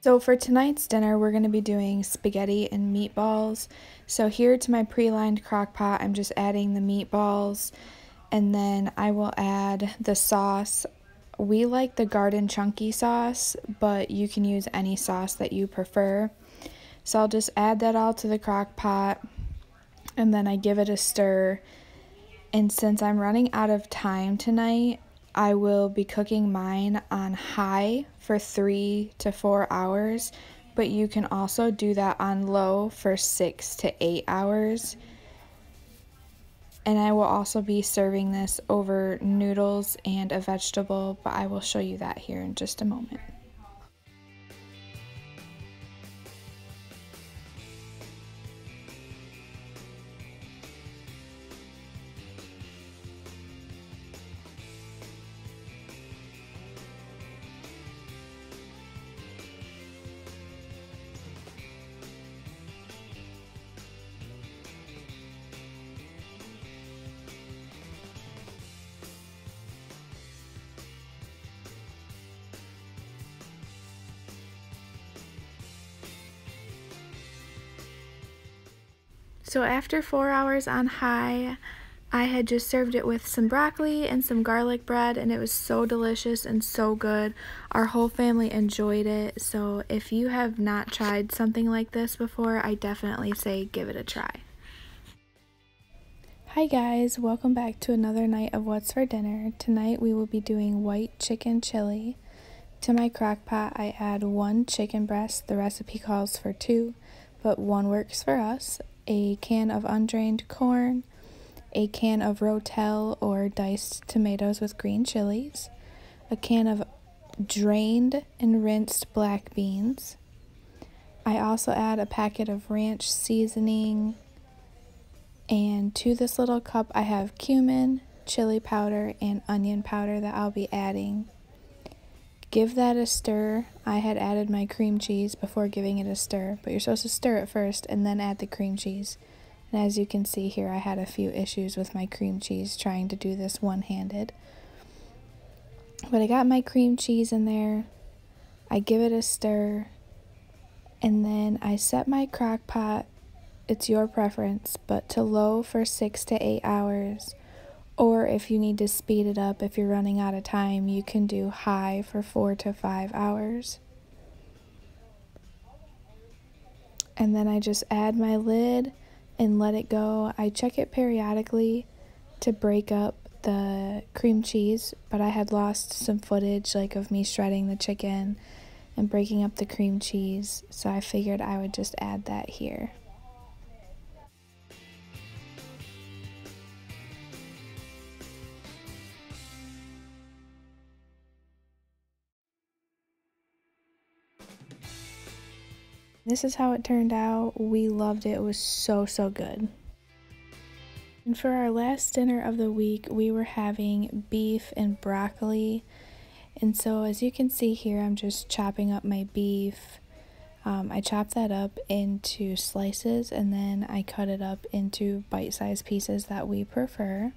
So for tonight's dinner, we're going to be doing spaghetti and meatballs. So here to my pre-lined crock pot, I'm just adding the meatballs, and then I will add the sauce. We like the garden chunky sauce, but you can use any sauce that you prefer. So I'll just add that all to the crock pot, and then I give it a stir. And since I'm running out of time tonight, I will be cooking mine on high for 3 to 4 hours, but you can also do that on low for 6 to 8 hours. And I will also be serving this over noodles and a vegetable, but I will show you that here in just a moment. So after 4 hours on high, I had just served it with some broccoli and some garlic bread, and it was so delicious and so good. Our whole family enjoyed it, so if you have not tried something like this before, I definitely say give it a try. Hi guys, welcome back to another night of What's for Dinner. Tonight we will be doing white chicken chili. To my crock pot, I add 1 chicken breast. The recipe calls for 2, but 1 works for us. A can of undrained corn, a can of Rotel or diced tomatoes with green chilies, a can of drained and rinsed black beans. I also add a packet of ranch seasoning, and to this little cup I have cumin, chili powder, and onion powder that I'll be adding. Give that a stir. I had added my cream cheese before giving it a stir, but you're supposed to stir it first and then add the cream cheese. And as you can see here, I had a few issues with my cream cheese trying to do this one-handed. But I got my cream cheese in there. I give it a stir, and then I set my crock pot, it's your preference, but to low for 6 to 8 hours. Or if you need to speed it up, if you're running out of time, you can do high for 4 to 5 hours. And then I just add my lid and let it go. I check it periodically to break up the cream cheese, but I had lost some footage like of me shredding the chicken and breaking up the cream cheese, so I figured I would just add that here. This is how it turned out. We loved it. It was so good. And for our last dinner of the week, we were having beef and broccoli. And so as you can see here, I'm just chopping up my beef. I chop that up into slices, and then I cut it up into bite-sized pieces that we prefer.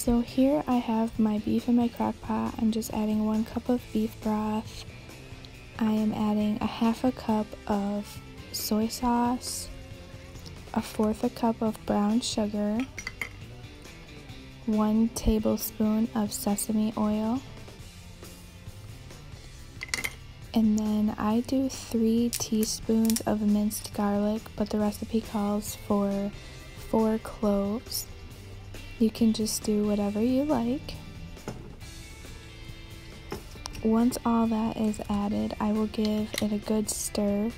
So here I have my beef in my crock pot. I'm just adding 1 cup of beef broth. I am adding a 1/2 cup of soy sauce, 1/4 cup of brown sugar, 1 tablespoon of sesame oil, and then I do 3 teaspoons of minced garlic, but the recipe calls for 4 cloves. You can just do whatever you like. Once all that is added, I will give it a good stir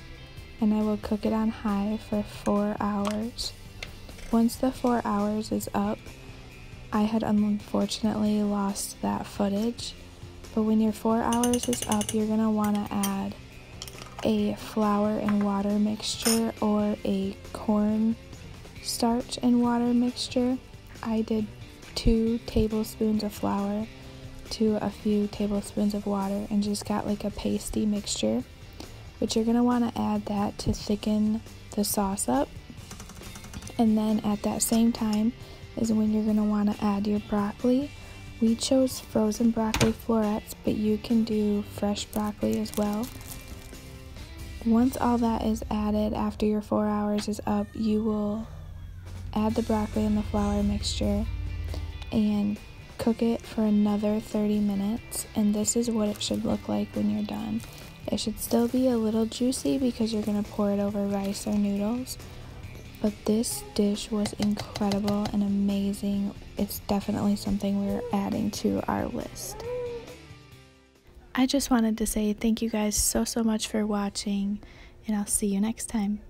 and I will cook it on high for 4 hours. Once the 4 hours is up, I had unfortunately lost that footage, but when your 4 hours is up, you're going to want to add a flour and water mixture or a corn starch and water mixture. I did 2 tablespoons of flour to a few tablespoons of water and just got like a pasty mixture, but you're going to want to add that to thicken the sauce up. And then at that same time is when you're going to want to add your broccoli. We chose frozen broccoli florets, but you can do fresh broccoli as well. Once all that is added after your 4 hours is up, you will add the broccoli and the flour mixture and cook it for another 30 minutes, and this is what it should look like when you're done. It should still be a little juicy because you're going to pour it over rice or noodles, but this dish was incredible and amazing. It's definitely something we're adding to our list. I just wanted to say thank you guys so much for watching, and I'll see you next time.